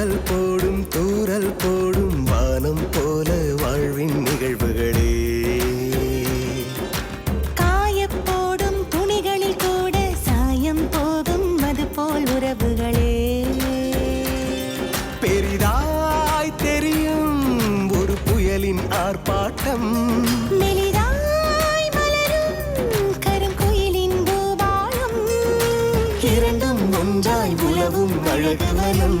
சாரல் போடும் தூரல் போடும் வானம் போல வாழ்வின் நிகழ்வுகளே. காயப்போடும் துணிகளில் கூட சாயம் போகும் அது போல் உறவுகளே. பெரிதாய் தெரியும் ஒரு புயலின் ஆர்ப்பாட்டம், மெலிதாய் மலரும் கருங்குயிலின் பூபாலம், இரண்டும் ஒன்றாய் உலவும் அழகுவனம்.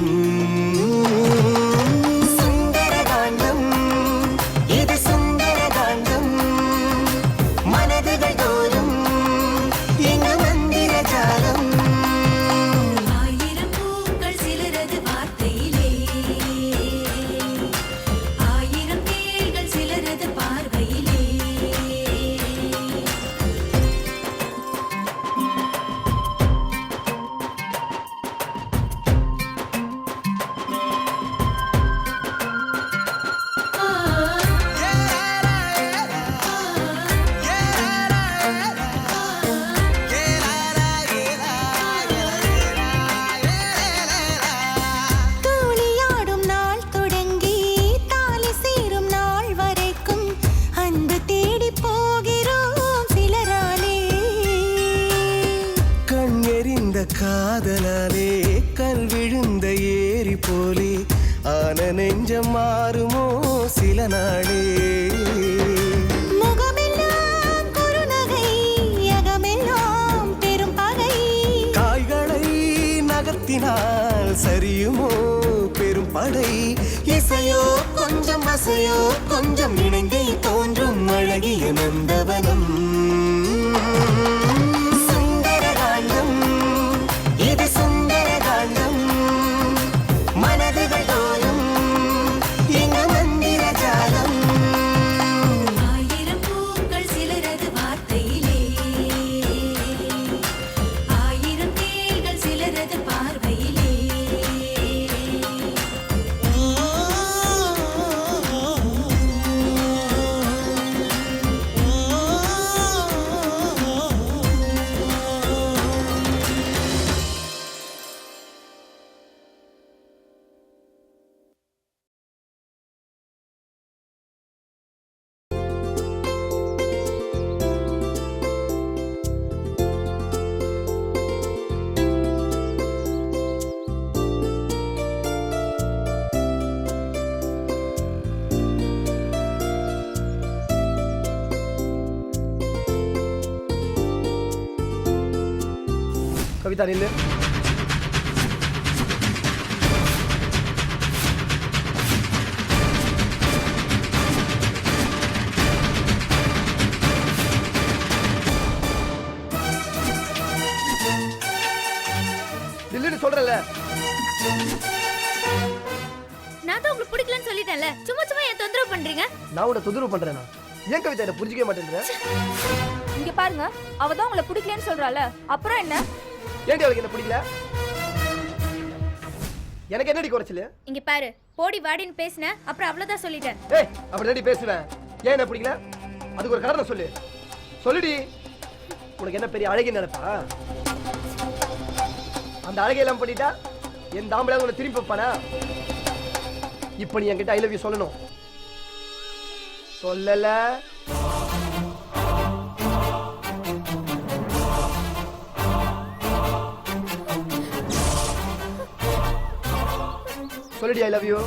சுந்தரகாண்டம், இது சுந்தரகாண்டம். மனதுகள் தோறும் எங்கு மந்திர ஜாலம். ஆயிரம் பூக்கள் சிலரது வார்த்தையிலே, ஆயிரம் தேள்கள் சிலரது பார்வையிலே. தூளியாடும் நாள் தொடங்கி தாலி சேரும் நாள் வரைக்கும் அன்பு தேடி போகிறோம் சிலராலே. கண் எறிந்த காதலாலே கல் விழுந்த ஏரி போலே ஆன நெஞ்சம் மாறுமோ சில நாளே. முகமெல்லாம் குறுநகை, அகமெல்லாம் பெரும் பகை. காய்களை நகர்த்தினால் சரியுமோ பெரும் படை. இசையோ கொஞ்சம் அசையோ கொஞ்சம் இணைந்தே தோன்றும் அழகிய நந்தவனம். சுந்தரகாண்டம், இது சுந்தரகாண்டம். மனதுகள் தோறும் எங்கு மந்திர ஜாலம். ஆயிரம் பூக்கள் சிலரது வார்த்தையிலே, ஆயிரம் தேள்கள் சிலரது பார்வையிலே. கவிதா நில்லு. நில்லுன்னு சொல்றல. நான் தான் உங்களுக்கு பிடிக்கலன்னு சொல்லிட்டேன்ல, சும்மா சும்மா ஏன் தொந்தரவு பண்றீங்க? நான் உன்னை தொந்தரவு பண்றேனா? ஏன் கவிதா என்ன புரிஞ்சிக்க மாட்டேன்ற? இங்க பாருங்க, அவ தான் உங்களை பிடிக்கலன்னு சொல்றால, அப்புறம் என்ன? ஏன்டி அவளுக்கு என்ன பிடிக்கல? எனக்கு என்னடி குறைச்சல? இங்க பாரு, போடி வாடின்னு பேசின, அப்புறம் அவ்வளவுதான் சொல்லிட்டேன். ஏய், அப்படிதாடி பேசுவேன். ஏன் என்ன பிடிக்கல? அதுக்கு ஒரு காரணம் சொல்லு. சொல்லுடி. உனக்கு என்ன பெரிய அழகி நினைப்பா? அந்த அழகையெல்லாம் பண்ணிட்டா என் தாம்பளை உன்னை திரும்பி வைப்பானா? இப்ப நீ என்கிட்ட ஐ லவ் யூ சொல்லணும். சொல்லல சொல்லுடி ஐ லவ் யூ.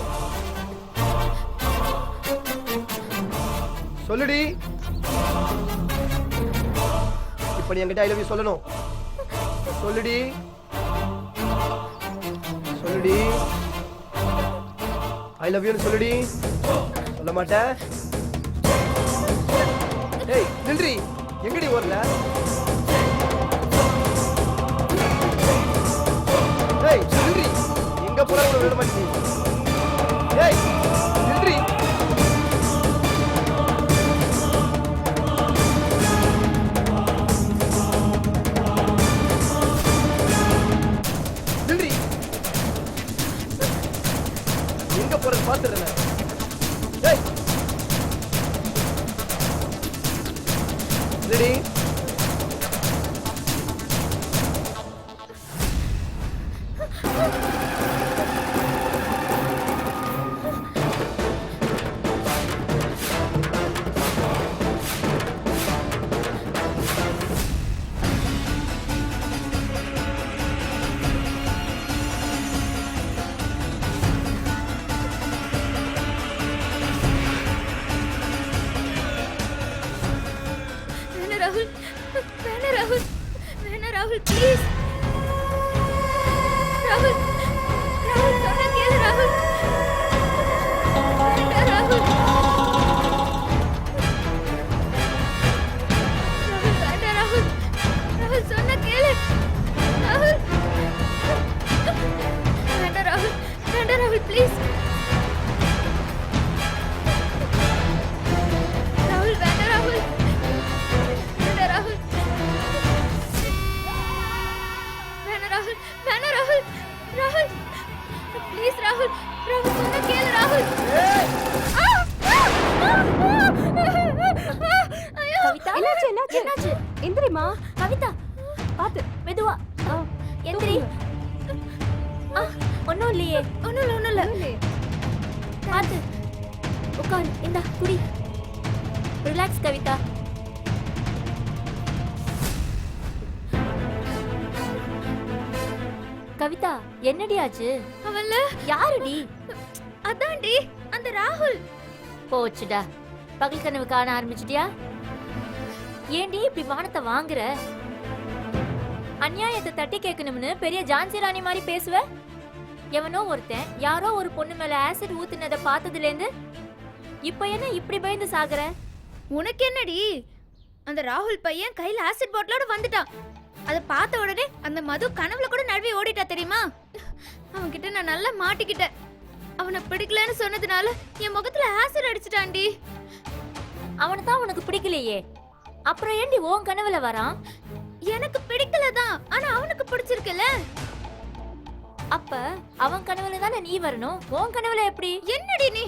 சொல்லுடி. இப்ப நீ என்கிட்ட ஐ லவ் யூ சொல்லணும். சொல்லுடி. சொல்லுடி. ஐ லவ் யூன்னு சொல்லுடி. சொல்ல மாட்டேன். ஏய் நில்றி. எங்கடி ஓடல? ஏய் நில்றி. எங்க போற விட மாட்டேன். ஏய் நில்றி. நில்றி. எங்க போறது பாத்துறேன். ஏய் ரெடி. ப்ளீஸ். ராகுல் வேண்டாம் ராகுல். வேண்டாம் ராகுல். வேண்டாம் ராகுல். வேண்டாம் ராகுல். ராகுல் ப்ளீஸ் ராகுல். ராகுல் சொன்னா கேளு ராகுல். கவிதா என்னாச்சு என்னாச்சு என்னாச்சு? எந்திரிமா கவிதா. பாத்து மெதுவா. எந்திரி. ஒன்னும் இல்லையே. ஒன்னும் இல்ல. பாத்து உட்கார். இந்த குடி. ரிலாக்ஸ் கவிதா. கவிதா என்னடி ஆச்சு? அவன்ல யாருடி? அதான்டி அந்த ராகுல். போச்சுடா, பகல் கனவு காண ஆரம்பிச்சிட்டியா? ஏண்டி இப்படி வானத்தை வாங்குற? அநியாயத்தை தட்டி கேட்கணும்னு பெரிய ஜான்சி ராணி மாதிரி பேசுவ. எவனோ ஒருத்தன் யாரோ ஒரு பொண்ணு மேல ஆசிட் ஊத்துனதை பார்த்ததுல இருந்து இப்ப என்ன இப்படி பயந்து சாகுற? உனக்கு என்னடி? அந்த ராகுல் பையன் கையில ஆசிட் பாட்டிலோட வந்துட்டான். அத பார்த்த உடனே அந்த மது கனவுல கூட நழுவி ஓடிட்டா தெரியுமா? அவன்கிட்ட நான் நல்லா மாட்டிக்கிட்டேன். அவனை பிடிக்கலன்னு சொன்னதுனால என் முகத்துல ஆசிட் அடிச்சிட்டான்டி. அவனை தான் உனக்கு பிடிக்கலையே, அப்புறம் ஏண்டி உன் கனவுல வரான்? எனக்கு பிடிக்கலதான், ஆனா அவனுக்கு பிடிச்சிருக்குல்ல. அப்ப அவன் கனவுல தானே நீ வரணும், உன் கனவுல எப்படி? என்னடி நீ?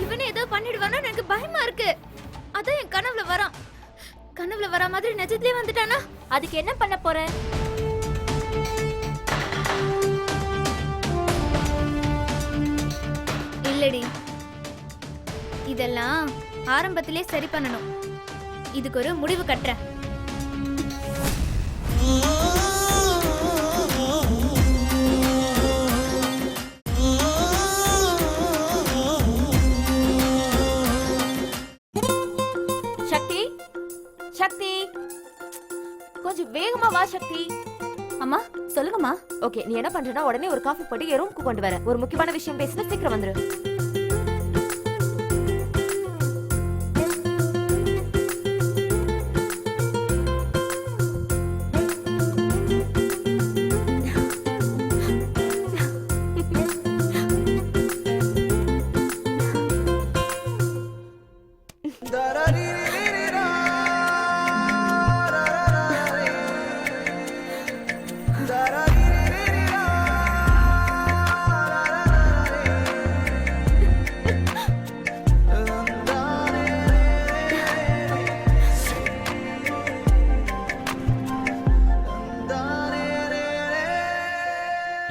இவனே ஏதோ பண்ணிடுவானோ எனக்கு பயமா இருக்கு. அதான் என் கனவுல வரான். கனவுல வரா மாதிரி நிஜத்திலே வந்துட்டானா? அதுக்கு என்ன பண்ண போற? இல்லடி, இதெல்லாம் ஆரம்பத்திலே சரி பண்ணணும். இதுக்கு ஒரு முடிவு கட்டுறேன். சக்தி, சக்தி, கொஞ்சம் வேகமா வா சக்தி. அம்மா சொல்லுங்கம்மா. ஓகே, நீ என்ன பண்றனா உடனே ஒரு காஃபி போட்டு என் ரூமுக்கு கொண்டு வர. ஒரு முக்கியமான விஷயம் பேசிட்டு சீக்கிரம் வந்துரு.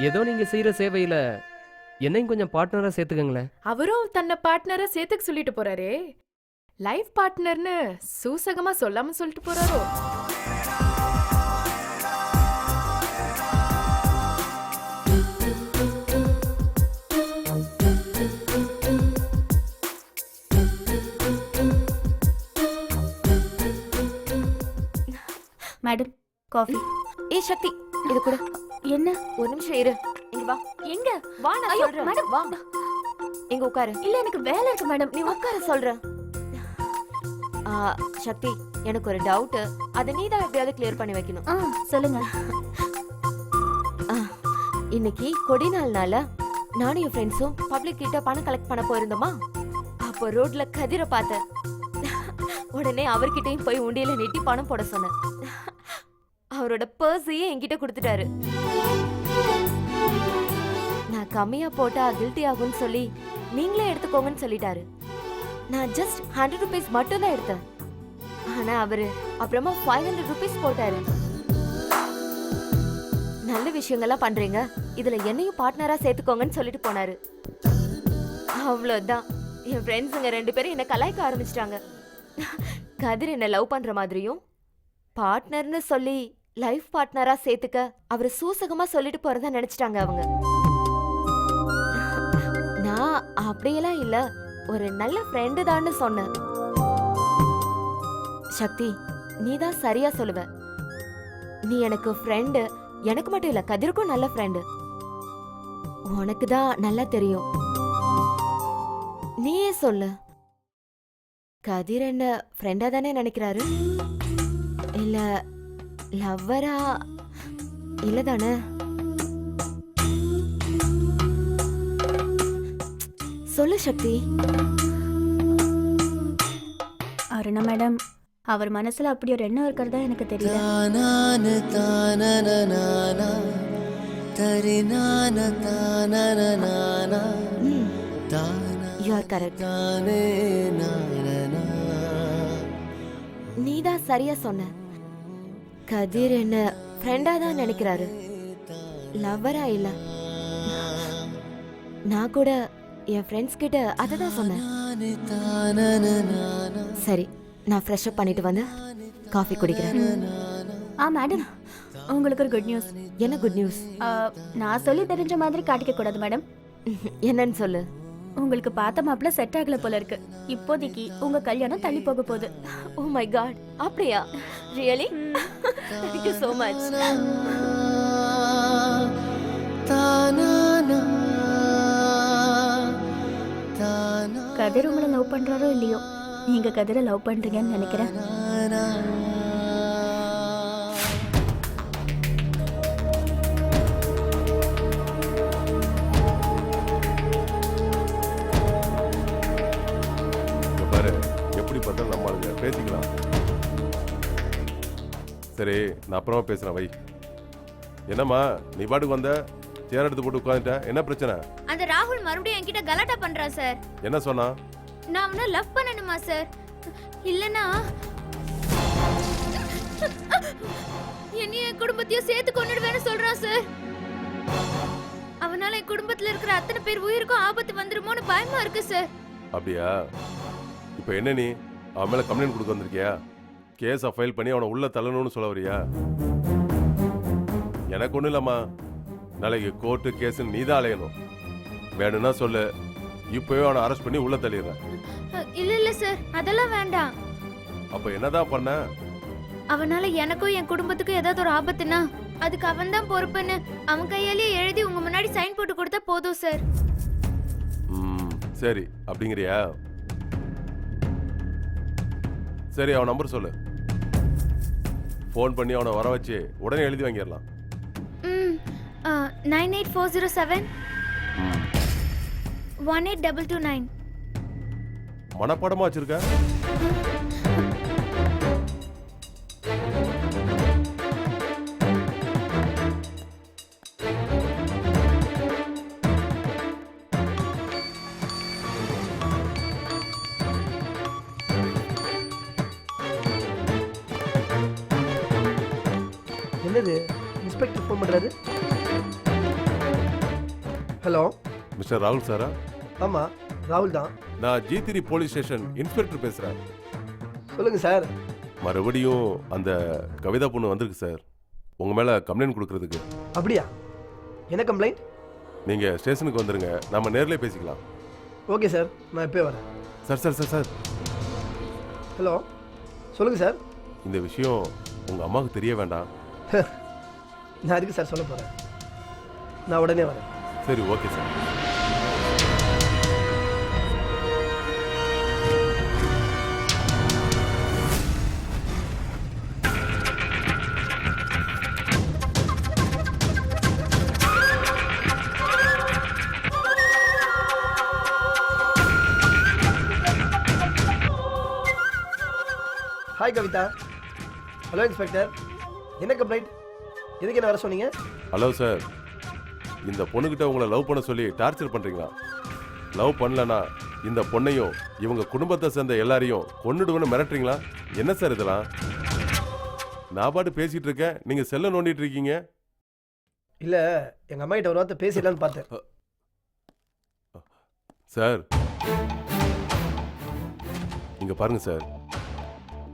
ஏதோ நீங்க செய்யற சேவையில என்னையும் கொஞ்சம் பார்ட்னரா சேர்த்துக்கங்களேன். அவரும் தன்னை பார்ட்னரா சேர்த்துக்க சொல்லிட்டு போறாரே. லைஃப் பார்ட்னர்னு சூசகமா சொல்லாம சொல்லிட்டு போறாரோ? Madam coffee. ஏ சக்தி, இது கூட. என்ன? ஒரு நிமிஷம் இரு. இங்க வா. எங்க? வா, நான் ஐயோ, சொல்றேன். மேடம். வா. இங்க உட்காரு. இல்ல எனக்கு வேலை இருக்கு மேடம். நீ உட்கார சொல்றேன். சக்தி, எனக்கு ஒரு டவுட். அதை நீ தான் எப்படியாவது கிளியர் பண்ணி வைக்கணும். சொல்லுங்க. இன்னைக்கு கொடி நாள்னால நானும் என் ஃப்ரெண்ட்ஸும் பப்ளிக் கிட்ட பணம் கலெக்ட் பண்ண போயிருந்தோமா. அப்போ ரோட்ல கதிரை பார்த்தேன். உடனே அவர்கிட்டயும் போய் உண்டியில நீட்டி பணம் போட சொன்னேன். அவரோட பர்ஸையே என்கிட்ட கொடுத்துட்டாரு. நான் கம்மியா போட்டா கில்ட்டி ஆகும்னு சொல்லி நீங்களே எடுத்துக்கோங்கன்னு சொல்லிட்டாரு. நான் ஜஸ்ட் 100 rupees மட்டும் தான் எடுத்தேன். ஆனா அவரு அப்புறமா 500 rupees போட்டாரு. நல்ல விஷயங்கள்லாம் பண்றீங்க, இதுல என்னையும் பார்ட்னரா சேர்த்துக்கோங்கன்னு சொல்லிட்டு போனாரு. அவ்வளவுதான், என் ஃப்ரெண்ட்ஸுங்க 2 பேரும் என்ன கலாய்க்க ஆரம்பிச்சிட்டாங்க. கதிர் என்ன லவ் பண்ற மாதிரியும் பார்ட்னர்னு சொல்லி லைஃப் பார்ட்னரா சேர்த்துக்க அவரை சூசகமா சொல்லிட்டு போறதா நினைச்சிட்டாங்க அவங்க. நான் அப்படியெல்லாம் இல்ல, ஒரு நல்ல ஃப்ரெண்டு தான்னு சொன்னேன். சக்தி, நீ தான் சரியா சொல்லுவ. நீ எனக்கு ஃப்ரெண்டு, எனக்கு மட்டும் இல்ல கதிருக்கும் நல்ல ஃப்ரெண்டு. உனக்கு தான் நல்லா தெரியும். நீயே சொல்லு, கதிர் என்ன ஃப்ரெண்டா தானே நினைக்கிறாரு, இல்ல லவ்வரா? இல்ல தானே? சொல்லு சக்தி. அருணா மேடம், அவர் மனசுல அப்படி ஒரு எண்ணம் இருக்கிறதா எனக்கு தெரியல. தானான தானனனானா, தரினான தானனனானா, தானா யூ ஆர் கரெக்ட். தானே நானனா. நீதான் சரியா சொன்ன. கதிர் என்ன ஃப்ரெண்டா தான் நினைக்கிறாரு, லவ்வரா இல்ல. நான் கூட என் ஃப்ரெண்ட்ஸ் கிட்ட அதை தான் சொன்னேன். தானே தானனனானா, சரி, நான் ஃப்ரெஷ் அப் பண்ணிட்டு வந்து காஃபி குடிக்கிறேன். மேடம், உங்களுக்கு ஒரு குட் நியூஸ். என்ன குட் நியூஸ்? நான் சொல்லி தெரிஞ்ச மாதிரி காட்டிக்க கூடாது மேடம். என்னன்னு சொல்லு. உங்களுக்கு பார்த்த மாப்பிள்ள செட் ஆகல போல இருக்கு. இப்போதைக்கு உங்க கல்யாணம் தள்ளி போக போகுது. ஓ மை காட், அப்படியா? Really? Thank you so much. தானானா, தானா கதிர் உங்களை லவ் பண்றாரோ இல்லையோ, நீங்க கதிரை லவ் பண்றீங்கன்னு நினைக்கிறேன். இங்க பாரு, எப்படி பார்த்தாலும் நம்ம ஆளுங்க பேசிக்கலாம். சரி, நான் அப்புறமா பேசுறேன், வை. என்னம்மா நீ பாட்டுக்கு வந்த, சேர் எடுத்து போட்டு உட்காந்துட்ட, என்ன பிரச்சனை? அந்த ராகுல் மறுபடியும் என்கிட்ட கலாட்டா பண்றான் சார். என்ன சொன்னா? நான் அவனை லவ் பண்ணணுமா சார்? இல்லனா என்னைய என் குடும்பத்தையும் சேர்த்து கொன்னுடுவேன்னு சொல்றான் சார். அவனால என் குடும்பத்துல இருக்கிற அத்தனை பேர் உயிருக்கும் ஆபத்து வந்துருமோன்னு பயமா இருக்கு சார். அப்படியா? இப்போ என்ன நீ அவன் மேல கம்ப்ளைண்ட் கொடுக்க வந்திருக்கியா? கேஸை ஃபைல் பண்ணி அவனை உள்ள தள்ளணும்னு சொல்ல வரியா? எனக்கு ஒன்றும் இல்லம்மா, நாளைக்கு கோர்ட்டு கேஸுன்னு நீ தான் அலையணும். வேணும்னா சொல்லு, இப்போவே அவனை அரெஸ்ட் பண்ணி உள்ள தள்ளிடுறேன். இல்ல இல்ல சார், அதெல்லாம் வேண்டாம். அப்போ என்னதான் பண்ண? அவனால எனக்கும் என் குடும்பத்துக்கும் ஏதாவது ஒரு ஆபத்துனா அதுக்கு அவன் தான் பொறுப்புன்னு அவன் கையாலேயே எழுதி உங்க முன்னாடி சைன் போட்டு கொடுத்தா போதும் சார். சரி, அப்படிங்கிறியா? சரி, அவன் நம்பர் சொல்லு. ஃபோன் பண்ணி அவனை வர வச்சு உடனே எழுதி வாங்கிடலாம். 98407 18229. மனப்பாடமா வச்சிருக்க? என்னது இன்ஸ்பெக்டர் ஃபோன் பண்றாரு? ஹலோ, மிஸ்டர் ராகுல் சாரா? ஆமா ராகுல் தான். நான் G3 போலீஸ் ஸ்டேஷன் இன்ஸ்பெக்டர் பேசுறேன். சொல்லுங்க சார். மறுபடியும் அந்த கவிதா பொண்ணு வந்திருக்கு சார், உங்க மேல கம்ப்ளைண்ட் கொடுக்கறதுக்கு. அப்படியா? என்ன கம்ப்ளைண்ட்? நீங்க ஸ்டேஷனுக்கு வந்துருங்க, நம்ம நேர்லயே பேசிக்கலாம். ஓகே சார், நான் இப்போ வரேன். Sir sir sir sir hello, சொல்லுங்க சார். இந்த விஷயம் உங்க அம்மாவுக்கு தெரிய வேண்டாம். நான் அதுக்கு சார் சொல்ல போறேன், நான் உடனே வரேன். சரி, okay sir. Hi Kavitha. Hello inspector, என்ன கம்ப்ளைண்ட்? எதுக்கு என்ன வர சொன்னீங்க? ஹலோ சார், இந்த பொண்ணுகிட்ட உங்களை லவ் பண்ண சொல்லி டார்ச்சர் பண்றீங்களா? லவ் பண்ணலனா இந்த பொண்ணையும் இவங்க குடும்பத்தை சேர்ந்த எல்லாரையும் கொன்னுடுவேன்னு மிரட்டுறீங்களா? என்ன சார் இதெல்லாம்? நான் பாட்டு பேசிட்டு இருக்கேன், நீங்க செல்ல நோண்டிட்டு இருக்கீங்க. இல்ல, எங்க அம்மா கிட்ட ஒரு வார்த்தை பேசிடலான்னு பார்த்தேன். சார் இங்க பாருங்க சார்,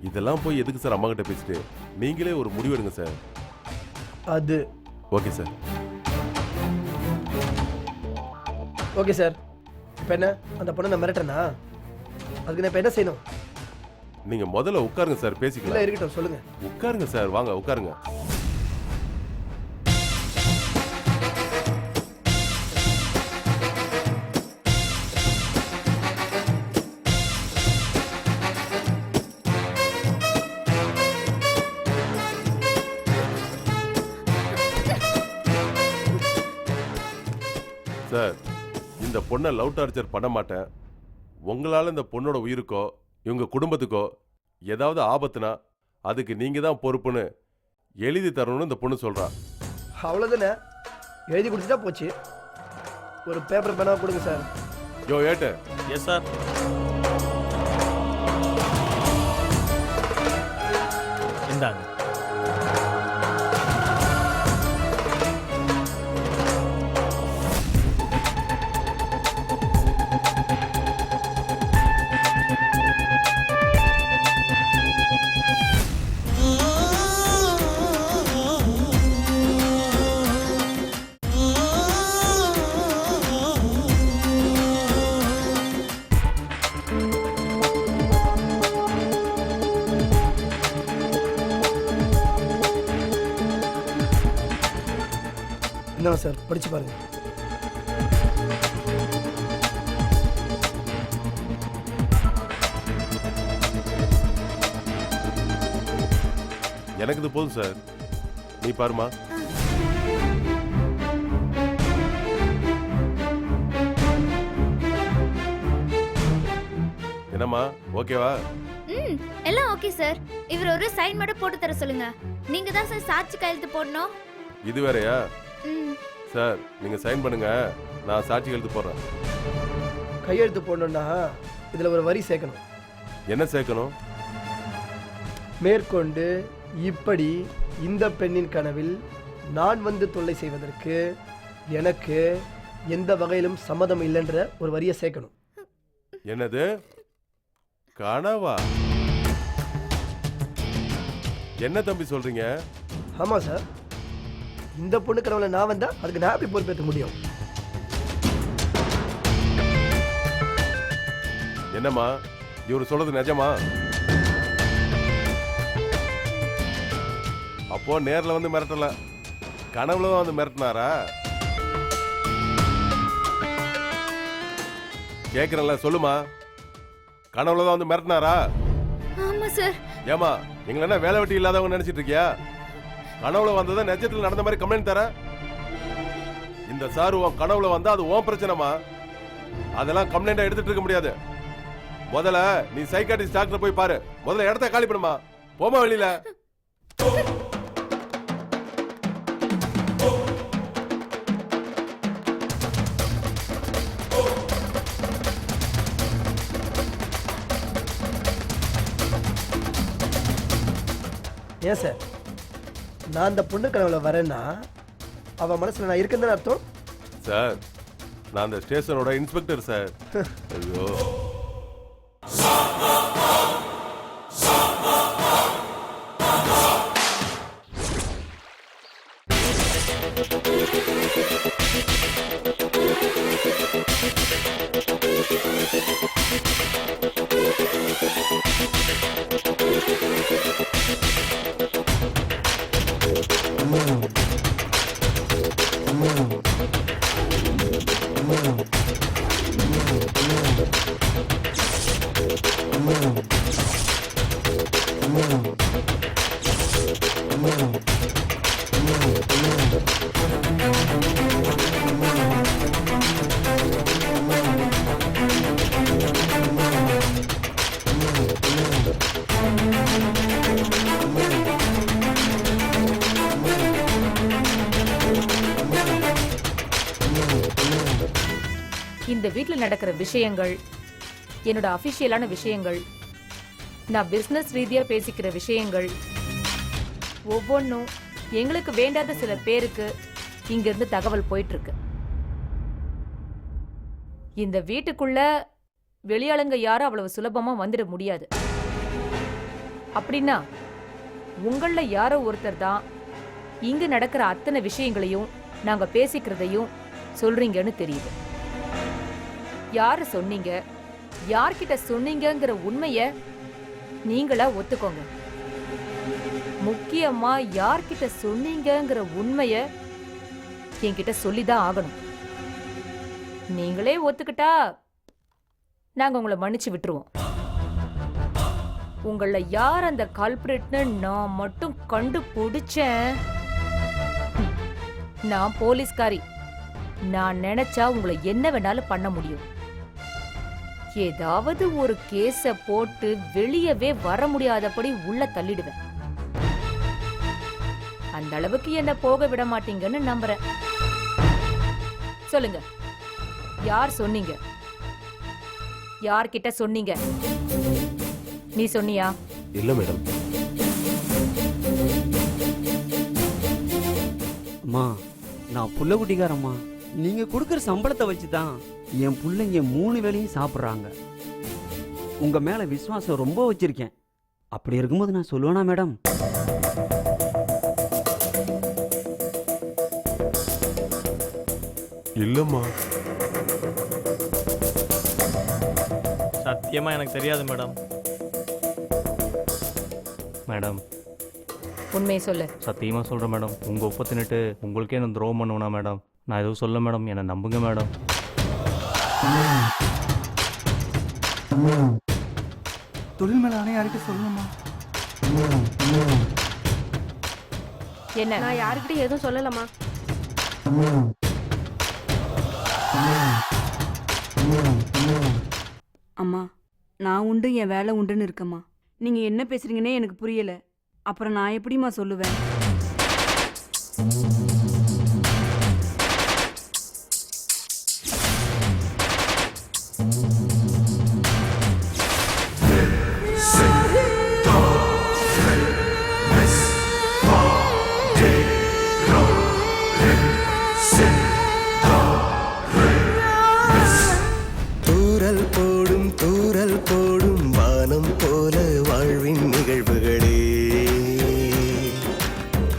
இதெல்லாம் போய் எதுக்கு சார் அம்மா கிட்ட பேசிட்டு? நீங்களே ஒரு முடிவு எடுங்க சார். அது ஓகே சார். Okay sir. இப்போ என்ன, அந்த பொண்ணை நான் மிரட்டேனா? அதுக்கு நான் இப்போ என்ன செய்யணும்? நீங்க முதல்ல உட்காருங்க சார், இல்லை பேசிக்கலாம். இருக்கட்டும், சொல்லுங்க. உட்காருங்க சார், வாங்க உட்காருங்க. சார், இந்த பொண்ணை லவ் டார்ச்சர் பண்ண மாட்டேன். உங்களால் இந்த பொண்ணோட உயிருக்கோ இவங்க குடும்பத்துக்கோ ஏதாவது ஆபத்துனா அதுக்கு நீங்கள் தான் பொறுப்புன்னு எழுதி தரணும்னு இந்த பொண்ணு சொல்கிறா. அவ்வளோதானே, எழுதி கொடுத்துட்டா போச்சு. ஒரு பேப்பர் பேனா கொடுங்க சார். யோ ஏட்டு. Yes sir. இந்தாங்க. என்ன சார், படிச்சு பாருங்க. எனக்கு இது போதும் சார், நீ பாருமா. என்னம்மா, ஓகேவா? ம், எல்லாம் ஓகே சார். இவர் ஒரு சைன் மட்டும் போட்டு தர சொல்லுங்க. நீங்க தான் சார் சாட்சி கையெழுத்து போடணும். இது வேறயா? ம். சார் நீங்க சைன் பண்ணுங்க, நான் சாட்சி எழுத்து போடுறேன். கையெழுத்து போடணும்னா இதில் ஒரு வரி சேர்க்கணும். என்ன சேர்க்கணும்? மேற்கொண்டு இப்படி இந்த பெண்ணின் கனவில் நான் வந்து தொல்லை செய்வதற்கு எனக்கு எந்த வகையிலும் சம்மதம் இல்லைன்ற ஒரு வரியை சேர்க்கணும். என்னது கனவா? என்ன தம்பி சொல்றீங்க? ஆமாம் சார், இந்த பொண்ணு கனவுல நான் வந்தா அதுக்கு நான் எப்படி பொறுப்பேற்க முடியும்? என்னம்மா இவரு சொல்றது நிஜமா? அப்போ நேர்ல வந்து மிரட்டல, கனவுல தான் வந்து மிரட்டினாரா? கேக்குறேன்ல, சொல்லுமா. கனவுல தான் வந்து மிரட்டினாரா? ஆமா சார். ஏமா எங்களை என்ன வேலை வெட்டி இல்லாதவங்க நினைச்சிட்டு இருக்கியா? கனவுல வந்ததை நிஜத்துல நடந்த மாதிரி கம்ப்ளைண்ட் தர? இந்த சார் உன் கனவுல வந்தா அது உன் பிரச்சனைமா, அதெல்லாம் கம்ப்ளைண்டா எடுத்துட்டு இருக்க முடியாது. முதல்ல நீ சைக்காட்ரிஸ்ட் டாக்டர் போய் பாரு. முதல்ல இடத்த காலி பண்ணுமா, போமா வெளியில. ஏன் சார், நான் அந்த பொண்ணு கனவுல வரேன்னா அவ மனசுல நான் இருக்கேன்னு அர்த்தம்? சார் நான் அந்த ஸ்டேஷனோட இன்ஸ்பெக்டர் சார். ஐயோ இந்த வீட்ல நடக்கிற விஷயங்கள், என்னோட அபிஷியலான விஷயங்கள், நான் பிசினஸ் ரீதியா பேசிக்கிற விஷயங்கள் ஒவ்வொன்றும் எங்களுக்கு வேண்டாத சில பேருக்கு இங்க இருந்து தகவல் போயிட்டு இருக்கு. இந்த வீட்டுக்குள்ள வெளியாளுங்க யாரும் அவ்வளவு சுலபமா வந்துட முடியாது. அப்படின்னா உங்கள யாரோ ஒருத்தர் தான் இங்க நடக்கிற அத்தனை விஷயங்களையும் நாங்க பேசிக்கிறதையும் சொல்றீங்கன்னு தெரியுது. யாரு சொன்னீங்க, யார்கிட்ட சொன்னீங்கங்கிற உண்மைய நீங்களா ஒத்துக்கோங்க. முக்கியமா யார்கிட்ட சொன்னீங்கங்கிற உண்மைய என்கிட்ட சொல்லிதான் ஆகணும். நீங்களே ஒத்துக்கிட்டா நாங்க உங்களை மன்னிச்சு விட்டுருவோம். உங்கள யார் அந்த கல்பிரிட்னு நான் மட்டும் கண்டுபிடிச்சேன். நான் போலீஸ்காரி, நான் நினைச்சா உங்களை என்ன வேணாலும் பண்ண முடியும். ஏதாவது ஒரு கேஸ போட்டு வெளியவே வர முடியாதபடி உள்ள தள்ளிடுவேன். அந்த அளவுக்கு என்ன போக விட மாட்டீங்கன்னு நம்புறேன். சொல்லுங்க, யார் சொன்னீங்க? யார்கிட்ட சொன்னீங்க? நீ சொன்னியா? இல்ல மேடம். அம்மா, நான் புள்ள குட்டிக்காரம்மா. நீங்க கொடுக்குற சம்பளத்தை வச்சு தான் என் பிள்ளைங்க 3 வேளையும் சாப்பிட்றாங்க. உங்க மேல விசுவாசம் ரொம்ப வச்சிருக்கேன். அப்படி இருக்கும்போது நான் சொல்லுவேனா மேடம்? இல்லம்மா. சத்தியமா எனக்கு தெரியாது மேடம். மேடம், உண்மையை சொல்லு. சத்தியமா சொல்றேன் மேடம். உங்க ஒப்ப தின்னுட்டு உங்களுக்கே என்ன துரோகம் பண்ணுவேனா மேடம்? நான் எதுவும் சொல்ல மேடம், என்னை நம்புங்க மேடம். தொழில் மேல ஆணையா யார்கிட்ட சொல்லணுமா? என்ன? நான் யாருக்கிட்டையும் எதுவும் சொல்லலம்மா. அம்மா, நான் உண்டு என் வேலை உண்டுன்னு இருக்கம்மா. நீங்க என்ன பேசுறீங்கன்னே எனக்கு புரியல. அப்புறம் நான் எப்படிம்மா சொல்லுவேன்? தூறல் போடும் வானம் போல வாழ்வின் நிகழ்வுகளே.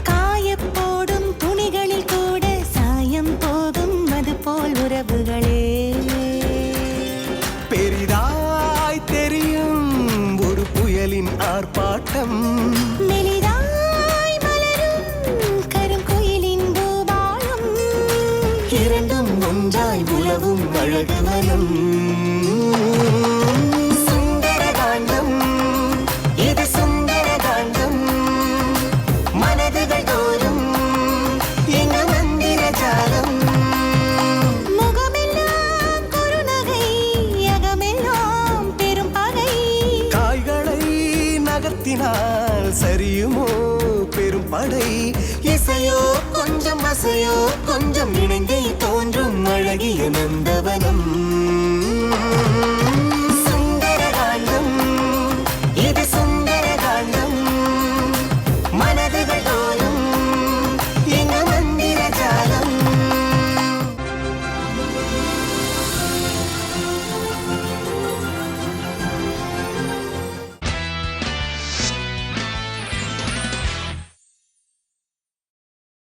காயப்போடும் துணிகளில் கூட சாயம் போகும் அது போல் உறவுகளே. பெரிதாய் தெரியும் ஒரு புயலின் ஆர்ப்பாட்டம். மெலிதாய் மலரும் கருங்குயிலின் பூபாலம். இரண்டும் ஒன்றாய் உலவும் அழகு வனம். சுந்தரகாண்டம், இது சுந்தரகாண்டம். மனதுகள் தோறும் எங்க மந்திர ஜாலம். முகமெல்லாம் குறுநகை, அகமெல்லாம் பெரும் பகை. காய்களை நகர்த்தினால் சரியுமோ பெரும் படை. இசையோ கொஞ்சம் அசையோ கொஞ்சம் இணைந்தே தோன்றும் அழகிய நந்தவனம்.